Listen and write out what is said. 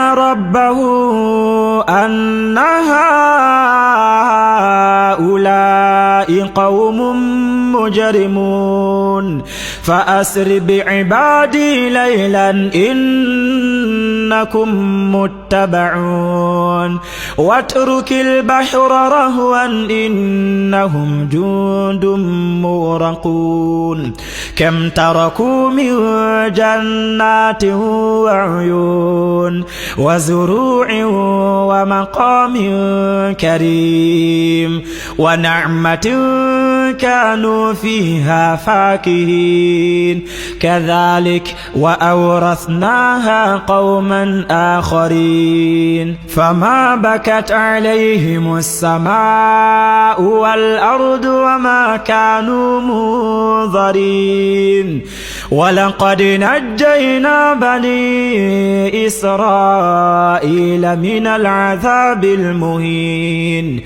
ربه أن هؤلاء قوم مجرمون فأسر بعبادي ليلا إنكم متبعون واترك البحر رهوا إنهم جند مغرقون كم تركوا من جنات وعيون وزروع ومقام كريم ونعمة كانوا فيها فاكهين كذلك وأورثناها قوما آخرين فما بكت عليهم السماء والأرض وما كانوا منظرين ولقد نجينا بني إسرائيل من العذاب المهين